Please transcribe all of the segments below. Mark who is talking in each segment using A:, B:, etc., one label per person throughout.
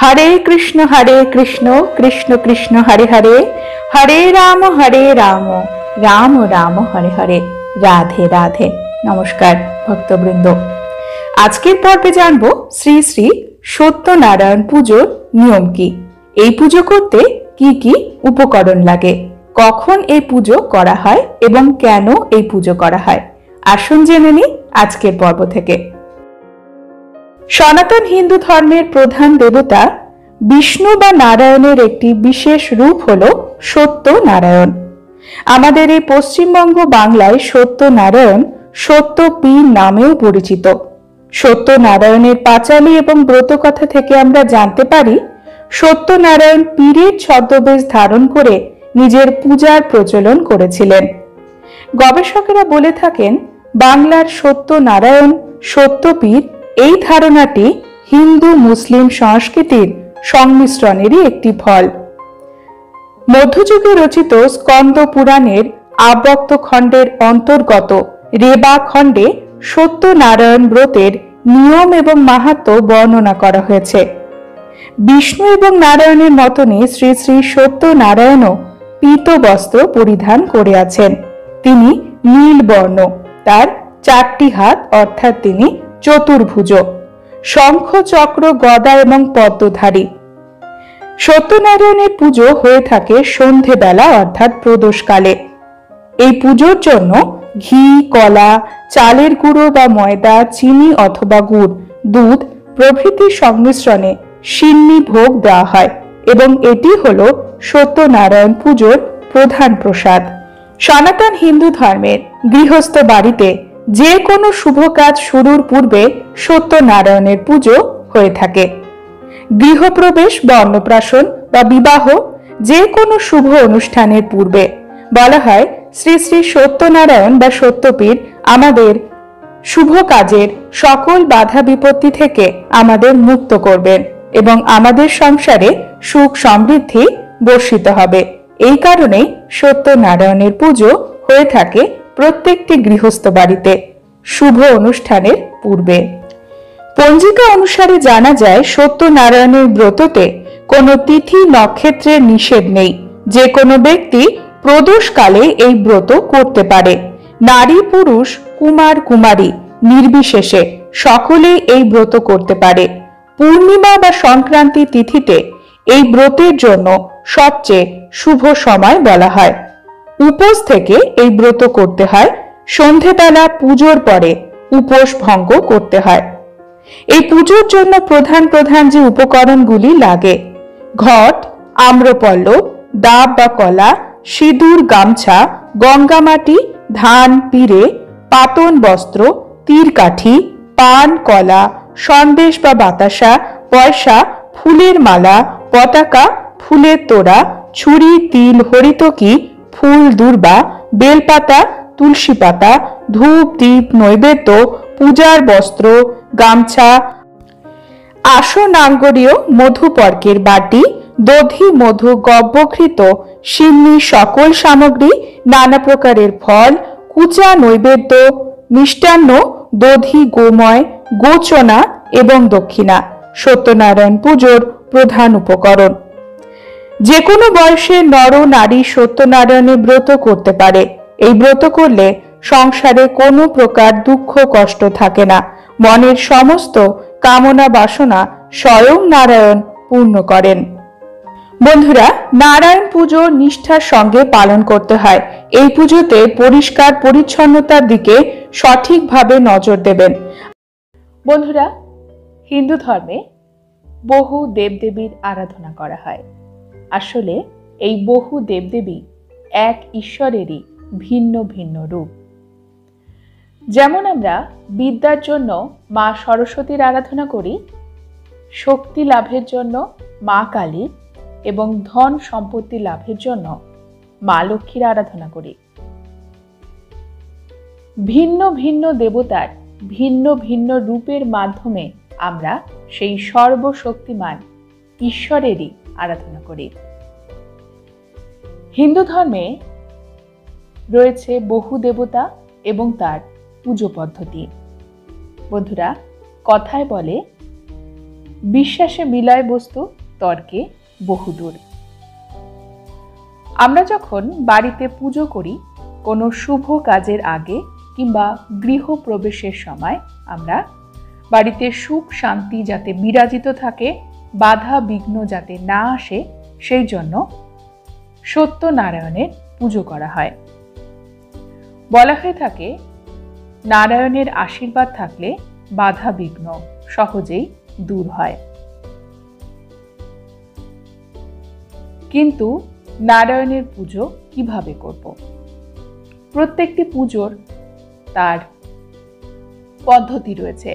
A: हरे कृष्ण कृष्ण कृष्ण हरे हरे, हरे राम राम राम हरे हरे। राधे राधे। नमस्कार भक्तबृंद, आजकेर पर्वे जानबो श्री श्री सत्यनारायण पुजोर नियम की, এই পুজো করতে কি কি উপকরণ লাগে, কখন এই পুজো করা হয় এবং কেন এই পুজো করা হয়, আসুন জেনে নিই আজকের পর্ব থেকে। সনাতন হিন্দু ধর্মের প্রধান দেবতা বিষ্ণু বা নারায়ণের একটি বিশেষ রূপ হলো সত্যনারায়ণ। আমাদের এই পশ্চিমবঙ্গ বাংলায় সত্যনারায়ণ সত্যপীর নামেও পরিচিত। সত্যনারায়ণের পাঁচালী এবং ব্রতকথা থেকে আমরা জানতে পারি সত্যনারায়ণ পীরের ছদ্মবেশ ধারণ করে নিজের পূজার প্রচলন করেছিলেন। গবেষকেরা বলে থাকেন বাংলার সত্যনারায়ণ সত্যপীর এই ধারণাটি হিন্দু মুসলিম সংস্কৃতির সংমিশ্রণেরই একটি ফল। মধ্যযুগে রচিত স্কন্দ পুরাণের আবক্ত খণ্ডের অন্তর্গত রেবা খণ্ডে সত্যনারায়ণ ব্রতের নিয়ম এবং মাহাত্ম্য বর্ণনা করা হয়েছে। বিষ্ণু এবং নারায়ণের মতনই শ্রী শ্রী সত্যনারায়ণও পীত বস্ত্র পরিধান করে আছেন। তিনি নীল বর্ণ, তার 4টি হাত অর্থাৎ তিনি চতুর্ভুজ, শঙ্খ চক্র গদা এবং পদ্মধারী। সত্যনারায়ণের পুজো হয়ে থাকে সন্ধেবেলা অর্থাৎ প্রদোষকালে। এই পুজোর জন্য ঘি, কলা, চালের গুঁড়ো বা ময়দা, চিনি অথবা গুড়, দুধ প্রভৃতির সংমিশ্রণে সিন্নি ভোগ দেওয়া হয় এবং এটি হলো সত্যনারায়ণ পুজোর প্রধান প্রসাদ। সনাতন হিন্দু ধর্মের গৃহস্থ বাড়িতে যে কোনো শুভ কাজ শুরুর পূর্বে সত্যনারায়ণের পুজো হয়ে থাকে। গৃহপ্রবেশ বা অন্নপ্রাশন বা বিবাহ যে কোনো শুভ অনুষ্ঠানের পূর্বে বলা হয় শ্রী শ্রী সত্যনারায়ণ বা সত্যপীর আমাদের শুভ কাজের সকল বাধা বিপত্তি থেকে আমাদের মুক্ত করবেন এবং আমাদের সংসারে সুখ সমৃদ্ধি বর্ষিত হবে। এই কারণেই সত্যনারায়ণের পুজো হয়ে থাকে প্রত্যেকটি গৃহস্থ বাড়িতে শুভ অনুষ্ঠানের পূর্বে। পঞ্জিকা অনুসারে জানা যায় সত্যনারায়ণের ব্রততে কোনো তিথি নক্ষত্রের নিষেধ নেই। যে কোনো ব্যক্তি প্রদোষকালে এই ব্রত করতে পারে। নারী পুরুষ কুমার কুমারী নির্বিশেষে সকলেই এই ব্রত করতে পারে। পূর্ণিমা বা সংক্রান্তি তিথিতে এই ব্রতের জন্য সবচেয়ে শুভ সময় বলা হয়। উপোস থেকে এই ব্রত করতে হয়। সন্ধেবেলা পুজোর পরে উপোস ভঙ্গ করতে হয়। এই পুজোর জন্য প্রধান প্রধান যে উপকরণগুলি লাগে ঘট, আম্রপল্লব, ডাব বা কলা, সিঁদুর, গামছা, গঙ্গামাটি, ধান, পিড়ে, পাতন বস্ত্র, তীরকাঠি, পান, কলা, সন্দেশ বা বাতাসা, পয়সা, ফুলের মালা, পতাকা, ফুলের তোড়া, ছুরি, তিল, হরিতকি, ফুল, দূর্বা, বেলপাতা, তুলসী পাতা, ধূপ, দীপ, নৈবেদ্য, পূজার বস্ত্র, গামছা, আসনাঙ্গরীয়, মধুপর্কের বাটি, দধি, মধু, গব্যঘৃত, সিন্নি, সকল সামগ্রী, নানা প্রকারের ফল, কুচা, নৈবেদ্য, মিষ্টান্ন, দধি, গোময়, গোচনা এবং দক্ষিণা সত্যনারায়ণ পুজোর প্রধান উপকরণ। যে কোনো বয়সের নর নারী সত্যনারায়ণের ব্রত করতে পারে। এই ব্রত করলে সংসারে কোনো প্রকার দুঃখ কষ্ট থাকে না। মনের সমস্ত কামনা বাসনা স্বয়ং নারায়ণ পূর্ণ করেন। বন্ধুরা, নারায়ণ পুজো নিষ্ঠার সঙ্গে পালন করতে হয়। এই পুজোতে পরিষ্কার পরিচ্ছন্নতার দিকে সঠিকভাবে নজর দেবেন। বন্ধুরা, হিন্দু ধর্মে বহু দেবদেবীর আরাধনা করা হয়। আসলে এই বহু দেবদেবী এক ঈশ্বরেরই ভিন্ন ভিন্ন রূপ। যেমন আমরা বিদ্যার জন্য মা সরস্বতীর আরাধনা করি, শক্তি লাভের জন্য মা কালীর এবং ধন সম্পত্তি লাভের জন্য মা লক্ষ্মীর আরাধনা করি। ভিন্ন ভিন্ন দেবতার ভিন্ন ভিন্ন রূপের মাধ্যমে আমরা সেই সর্বশক্তিমান ঈশ্বরেরই আরাধনা করি। হিন্দু ধর্মে রয়েছে বহু দেবতা এবং তার পুজো পদ্ধতি। বন্ধুরা, কথায় বলে বিশ্বাসে মিলায় বস্তু, তর্কে বহুদূর। আমরা যখন বাড়িতে পুজো করি, কোনো শুভ কাজের আগে কিংবা গৃহপ্রবেশের সময় আমরা বাড়িতে সুখ শান্তি যাতে বিরাজিত থাকে, বাধা বিঘ্ন যাতে না আসে, সেই জন্য সত্যনারায়ণের পুজো করা হয়। বলা হয়ে থাকে, নারায়ণের আশীর্বাদ থাকলে বাধা বিঘ্ন সহজেই দূর হয়। কিন্তু নারায়ণের পুজো কিভাবে করব? প্রত্যেকটি পুজোর তার পদ্ধতি রয়েছে।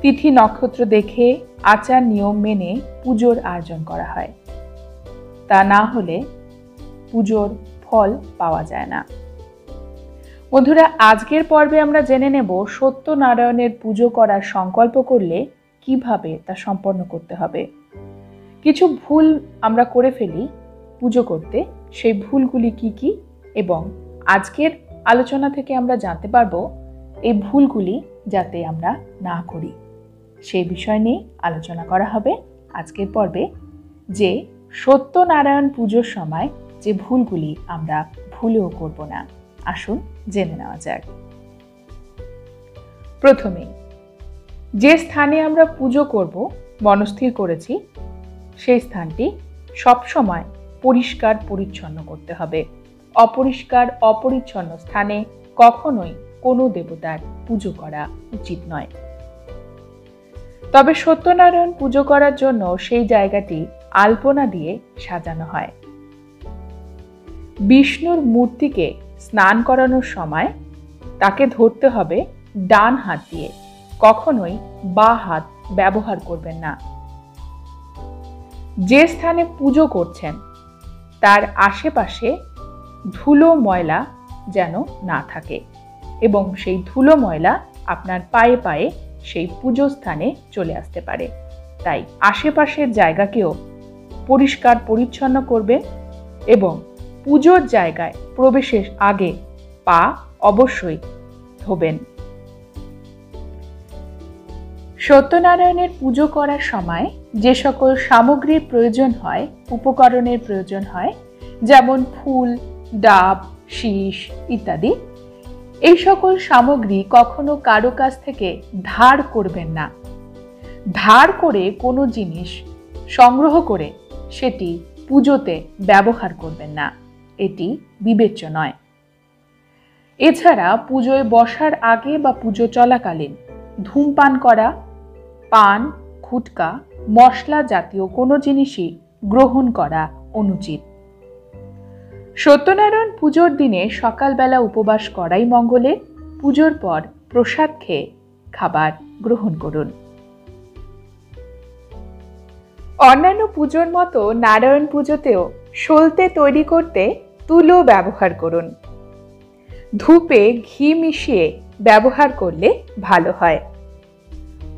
A: তিথি নক্ষত্র দেখে আচার নিয়ম মেনে পুজোর আয়োজন করা হয়। তা না হলে পুজোর ফল পাওয়া যায় না। বন্ধুরা, আজকের পর্বে আমরা জেনে নেব সত্যনারায়ণের পুজো করার সংকল্প করলে কিভাবে তা সম্পন্ন করতে হবে। কিছু ভুল আমরা করে ফেলি পুজো করতে, সেই ভুলগুলি কি কি, এবং আজকের আলোচনা থেকে আমরা জানতে পারবো এই ভুলগুলি যাতে আমরা না করি। সেই বিষয় নিয়ে আলোচনা করা হবে আজকের পর্বে, যে সত্যনারায়ণ পুজোর সময় যে ভুলগুলি আমরা ভুলেও করব না। আসুন জেনে নেওয়া যাক। প্রথমে, যে স্থানে আমরা পুজো করব মনস্থির করেছি, সেই স্থানটি সবসময় পরিষ্কার পরিচ্ছন্ন করতে হবে। অপরিষ্কার অপরিচ্ছন্ন স্থানে কখনোই কোনো দেবতার পুজো করা উচিত নয়। তবে সত্যনারায়ণ পুজো করার জন্য সেই জায়গাটি আলপনা দিয়ে সাজানো হয়। বিষ্ণুর মূর্তিকে স্নান করানোর সময় তাকে ধরতে হবে ডান হাত দিয়ে, কখনোই বাঁ হাত ব্যবহার করবেন না। যে স্থানে পুজো করছেন তার আশেপাশে ধুলো ময়লা যেন না থাকে, এবং সেই ধুলো ময়লা আপনার পায়ে পায়ে সেই পুজো স্থানে চলে আসতে পারে। তাই আশেপাশের জায়গাকেও পরিষ্কার পরিচ্ছন্ন করবেন, এবং পুজোর জায়গায় প্রবেশের আগে পা অবশ্যই ধোবেন। সত্যনারায়ণের পুজো করার সময় যে সকল সামগ্রীর প্রয়োজন হয়, উপকরণের প্রয়োজন হয়, যেমন ফুল, ডাব, শীষ ইত্যাদি, এই সকল সামগ্রী কখনো কারো কাছ থেকে ধার করবেন না। ধার করে কোনো জিনিস সংগ্রহ করে সেটি পুজোতে ব্যবহার করবেন না, এটি বিবেচ্য নয়। এছাড়া পুজোয় বসার আগে বা পুজো চলাকালীন ধূমপান করা, পান, গুটখা, মশলা জাতীয় কোনো জিনিসই গ্রহণ করা অনুচিত। সত্যনারায়ণ পুজোর দিনে সকালবেলা উপবাস করাই মঙ্গলের। পুজোর পর প্রসাদ খেয়ে খাবার গ্রহণ করুন। অন্যান্য পুজোর মতো নারায়ণ পুজোতেও সলতে তৈরি করতে তুলো ব্যবহার করুন। ধূপে ঘি মিশিয়ে ব্যবহার করলে ভালো হয়।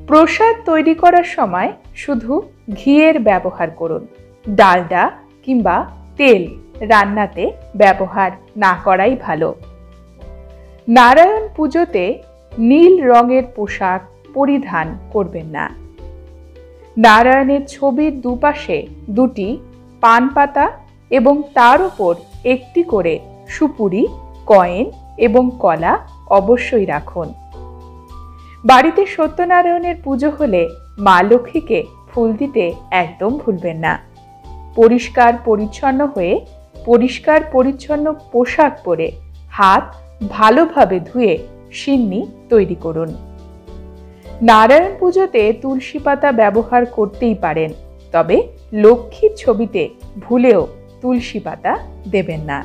A: প্রসাদ তৈরি করার সময় শুধু ঘিয়ের ব্যবহার করুন। ডালডা কিংবা তেল রান্নাতে ব্যবহার না করাই ভালো। নারায়ণ পুজোতে নীল রঙের পোশাক পরিধান করবেন না। নারায়ণের ছবির দুপাশে দুটি পান পাতা এবং তার উপর একটি করে সুপুরি, কয়েন এবং কলা অবশ্যই রাখুন। বাড়িতে সত্যনারায়ণের পুজো হলে মা লক্ষ্মীকে ফুল দিতে একদম ভুলবেন না। পরিষ্কার পরিচ্ছন্ন হয়ে পরিষ্কার পরিচ্ছন্ন পোশাক পরে হাত ভালোভাবে ধুয়ে সিন্নি তৈরি করুন। নারায়ণ পুজোতে তুলসী পাতা ব্যবহার করতেই পারেন, তবে লক্ষ্মীর ছবিতে ভুলেও তুলসী পাতা দেবেন না।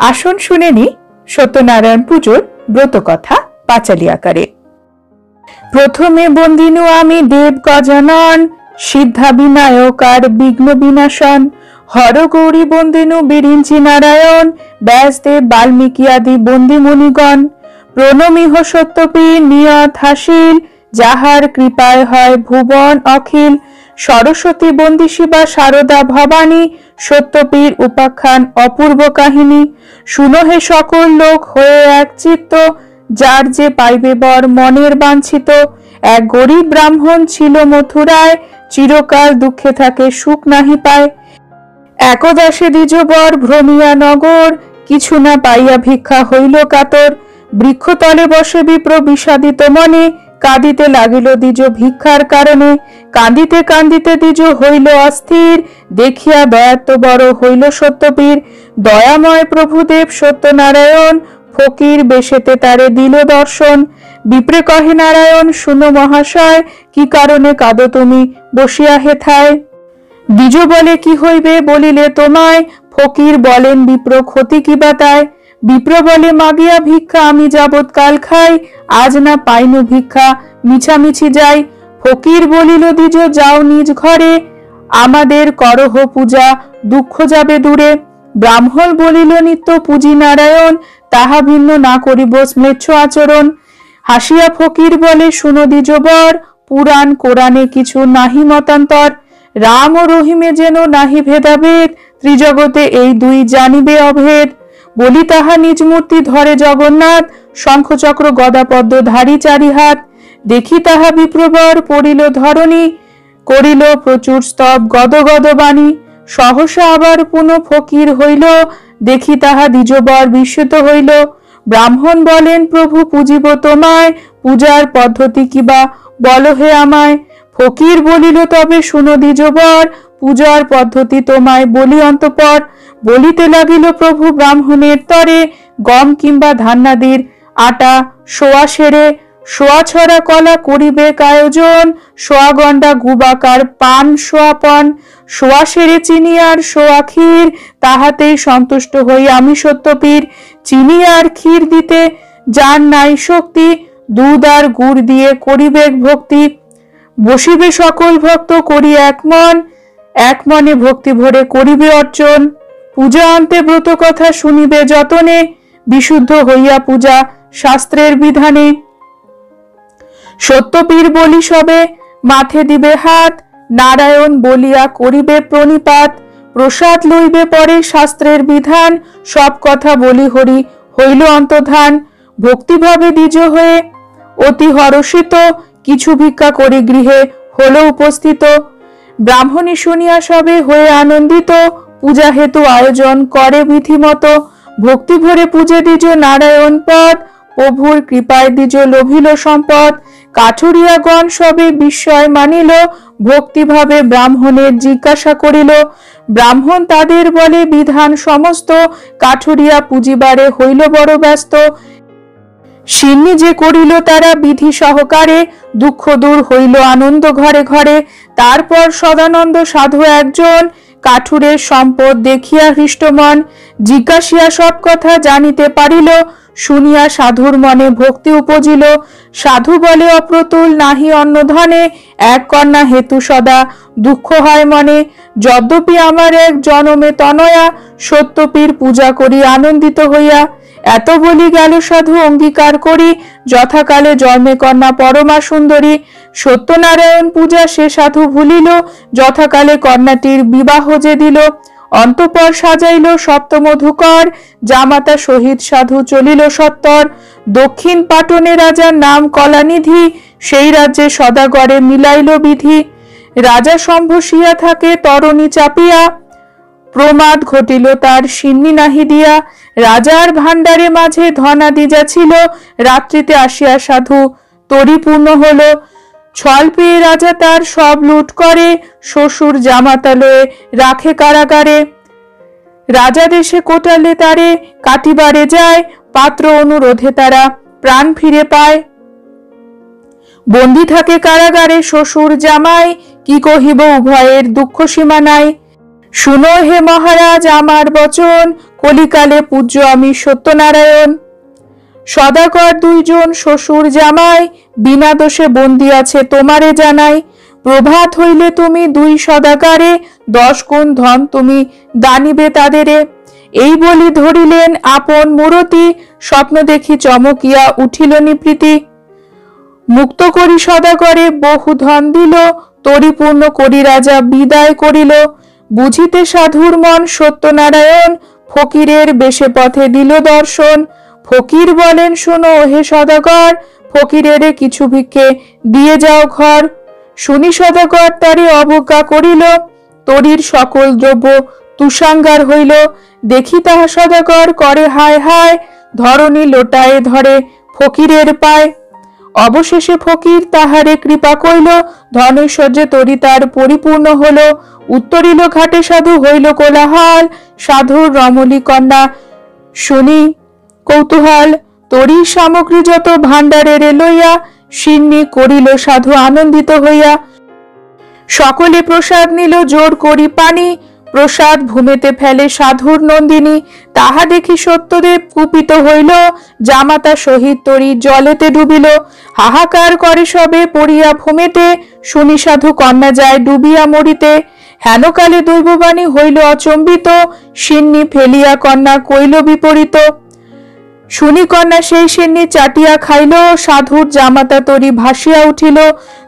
A: আসুন শুনে নি সত্যনারায়ণ পুজোর ব্রত কথা পাঁচালী আকারে। প্রথমে বন্দিনু আমি দেব গজানন, সিদ্ধা বিনায়ক আর বিঘ্ন বিনাশন। হর গৌরী বন্দিনু বিরিঞ্চি নারায়ণ, ব্যাসদেব বাল্মীকি আদি বন্দি মুনিগণ। প্রণমিহ সত্যপীর নিয়ত হাসিল, যাহার কৃপায় হয় ভুবন অখিল। সরস্বতী বন্দি শিবা শারদা ভবানী, সত্যপীর উপাখ্যান অপূর্ব কাহিনী। শুনো হে সকল লোক হয়ে এক চিত্ত, যার যে পাইবে বর মনের বাঞ্ছিত। এক গরিব ব্রাহ্মণ ছিল মথুরায়, চিরকাল দুঃখে থাকে সুখ নাহি পায়। একদাসে দ্বিজবর ভ্রমিয়া নগর, কিছু না পাইয়া ভিক্ষা হইল কাতর। বৃক্ষতলে বসে বিপ্র বিষাদিত মনে, কাঁদিতে লাগিল দ্বিজ ভিক্ষার কারণে। কাঁদিতে কাঁদিতে দ্বিজ হইল অস্থির, দেখিয়া দয়াত্ম বড় হইল সত্যপীর। দয়াময় প্রভুদেব সত্যনারায়ণ, ফকির বেশেতে তারে দিল দর্শন। বিপ্রে কহে নারায়ণ, শুনো মহাশয়, কি কারণে কাঁদো তুমি বসিয়া হেথায়? দ্বিজ বলে, কি হইবে বলিলে তোমায়? ফকির বলেন, বিপ্র ক্ষতি কি বাতায়? বিপ্র বলে, মাগিয়া ভিক্ষা আমি যাবৎ কাল খাই, আজ না পাইনু ভিক্ষা মিছামিছি যাই। ফকির বলিল, দ্বিজ যাও নিজ ঘরে, আমাদের করহ পূজা দুঃখ যাবে দূরে। ব্রাহ্মণ বলিল, নিত্য পূজি নারায়ণ, তাহা ভিন্ন না করিব স্ম্লেচ্ছ আচরণ। হাসিয়া ফকির বলে, শুনো দ্বিজবর, পুরাণ কোরআনে কিছু নাহি মতান্তর। রাম ও রহিমে যেন নাহি ভেদাভেদ, ত্রিজগতে এই দুই জানিবে অভেদ। বলি তাহা নিজ মূর্তি ধরে জগন্নাথ, শঙ্খচক্র গদা পদ্ম ধারী চারি হাত। দেখি তাহা বিপ্রবর পড়িল ধরণী, করিল প্রচুর স্তব গদ গদ বাণী। সহসা আবার পুনঃ ফকির হইল, দেখি তাহা দ্বিজবর বিস্মিত হইল। ব্রাহ্মণ বলেন, প্রভু পূজিব তোমায়, পূজার পদ্ধতি কিবা বল হে আমায়। ফকির বলিল, তবে শুনো দ্বিজবর, পূজার পদ্ধতি তোমায় বলি অন্তঃপর। বলিতে লাগিল প্রভু ব্রাহ্মণের তরে, গম কিংবা ধান্যাদির আটা সোয়া সেরে, সোয়া ছড়া কলা করিবে আয়োজন, সোয়া গন্ডা গুবাকার পান সোয়াপন, সোয়া সেরে চিনি আর সোয়া ক্ষীর, তাহাতেই সন্তুষ্ট হই আমি সত্যপীর। চিনি আর ক্ষীর দিতে যার নাই শক্তি, দুধ আর গুড় দিয়ে করিবে ভক্তি। বসিবে সকল ভক্ত করি এক মন, এক মনে ভক্তি ভরে করিবে অর্চন। পূজা অন্তে ব্রত কথা শুনিবে যতনে, বিশুদ্ধ হইয়া পূজা শাস্ত্রের বিধানে। সত্যপীর বলি সবে মাথে দিবে হাত, নারায়ণ বলিয়া করিবে প্রণিপাত। প্রসাদ লইবে পরে শাস্ত্রের বিধান, সব কথা বলি হরি হইল অন্তর্ধান। ভক্তিভাবে দ্বিজ হয়ে অতি হরষিত, কিছু ভিক্ষা করি গৃহে হলো উপস্থিত। ব্রাহ্মণী শুনিয়া সবে হয়ে আনন্দিত, পূজা হেতু আয়োজন করে বিধিমতো। ভক্তি ভরে পূজে দ্বিজ নারায়ণ পদ, প্রভুর কৃপায় দ্বিজ লোভিল সম্পদ। কাঠুরিয়াগণ সবে বিস্ময় মানিল, ভক্তিভাবে ব্রাহ্মণের জিজ্ঞাসা করিল। ব্রাহ্মণ তাদের বলে বিধান সমস্ত, কাঠুরিয়া পুজিবারে হইল বড় ব্যস্ত। সিন্নি যে করিল তারা বিধি সহকারে, দুঃখ দূর হইল আনন্দ ঘরে ঘরে। তারপর সদানন্দ সাধু একজন, কাঠুরের সম্পদ দেখিয়া হৃষ্টমন, জিজ্ঞাসিয়া সব কথা জানিতে পারিল। শুনিয়া সাধুর মনে ভক্তি উপজিল। সাধু বলে, অপ্রতুল নাহি অন্য ধনে, এক কন্যা হেতু সদা দুঃখ হয় মনে। যদ্যপি আমার এক জনমে তনয়া, সত্যপীর পূজা করি আনন্দিত হইয়া। এত বলি গেল সাধু অঙ্গীকার করি, যথাকালে জন্মে কন্যা পরমা সুন্দরী। সত্যনারায়ণ পূজা সে সাধু ভুলিল, যথাকালে কন্যাটির বিবাহ যে দিল। অন্তঃপর সাজাইল সপ্তমধুকর, জামাতা সহিত সাধু চলিল সত্তর। দক্ষিণ পাটনে রাজার নাম কলানিধি, সেই রাজ্যে সদাগরে মিলাইল বিধি। রাজা সম্ভসিয়া থাকে তরণী চাপিয়া, প্রমাদ ঘটিল তার সিন্নি নাহি দিয়া। রাজার ভাণ্ডারে মাঝে ধনাদি যা ছিল, রাত্রিতে আসিয়া সাধু তরিপূর্ণ হলো। ছল পেয়ে রাজা তার সব লুট করে, শ্বশুর জামাতা লয়ে রাখে কারাগারে। রাজা দেশে কোটালে তারে কাটিবারে যায়, পাত্র অনুরোধে তারা প্রাণ ফিরে পায়। বন্দী থাকে কারাগারে শ্বশুর জামাই, কি কহিব উভয়ের দুঃখ সীমা নাই। শুনো হে মহারাজ আমার বচন, কলিকালে পূজ্য আমি সত্যনারায়ণ। সদাগর দুইজন শ্বশুর জামাই, বিনা দোষে বন্দী আছে তোমারে জানাই। প্রভাত হইলে তুমি দুই সদাগারে, 10 গুণ ধন তুমি দানিবে তাদেরে। এই বলি ধরিলেন আপন মূরতি, স্বপ্ন দেখি চমকিয়া উঠিল নিপৃতি। মুক্ত করি সদাগরে বহু ধন দিল, তরিপূর্ণ করি রাজা বিদায় করিল। বুঝিতে সাধুর মন সত্যনারায়ণ, ফকিরের বেশে পথে দিল দর্শন। ফকির বলেন, শোনো হে সদাগর, ফকিরেরে কিছু ভিক্ষে দিয়ে যাও ঘর। শুনি সদাগর তারে অবজ্ঞা করিল, তরীর সকল দ্রব্য তুষাঙ্গার হইল। দেখি তাহা সদাগর করে হায় হায়, ধরণী লোটায়ে ধরে ফকিরের পায়। অবশেষে ফকির তাহারে কৃপা কইল, ধনৈশ্বর্যে তরি তার পরিপূর্ণ হলো। উত্তরিল ঘাটে সাধু হইল কোলাহল, সাধুর রমলী কন্যা শুনি কৌতূহল। তরি সামগ্রী যত ভাণ্ডারেরে লইয়া, সিন্নি করিল সাধু আনন্দিত হইয়া। সকলে প্রসাদ নিল জোর করি পানি, প্রসাদ ভূমেতে ফেলে সাধুর নন্দিনী। তাহা দেখি সত্যদেব কুপিত হইল, জামাতা সহিত তরি জলেতে ডুবিল। হাহাকার করে সবে পড়িয়া ভূমেতে, শুনি সাধু কন্যা যায় ডুবিয়া মরিতে। হেনকালে দৈববাণী হইল অচম্বিত, সিন্নি ফেলিয়া কন্যা কইল বিপরীত। শুনি কন্যা সেই সিন্নি চাটিয়া খাইল, সাধুর জামাতা তরি ভাসিয়া উঠিল।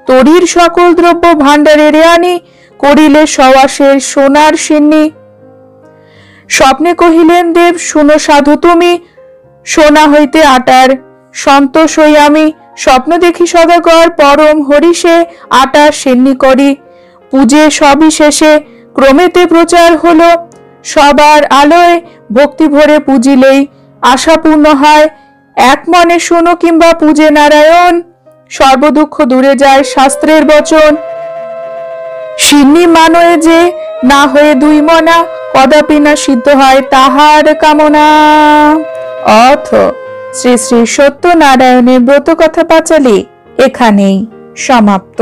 A: তরির সকল দ্রব্য ভাণ্ডারেরে আনি, করিলে সওয়াসের সোনার সিন্নি। স্বপ্নে কহিলেন দেব শুনো সাধু তুমি, সোনা হইতে আটার সন্তোষ হই আমি। স্বপ্ন দেখি সদাগর পরম হরিষে, আটার সিন্নি করি পূজে সবই শেষে। ক্রমেতে প্রচার হলো সবার আলোয়, ভক্তি ভরে পুজিলেই আশা পূর্ণ হয়। এক মনে শোনো কিংবা পূজে নারায়ণ, সর্বদুঃখ দূরে যায় শাস্ত্রের বচন। সিন্নি মানয়ে যে না হয়ে দুই মনা, কদাপি না সিদ্ধ হয় তাহার কামনা। অথ শ্রী শ্রী সত্যনারায়ণের ব্রত কথা পাঁচালী এখানেই সমাপ্ত।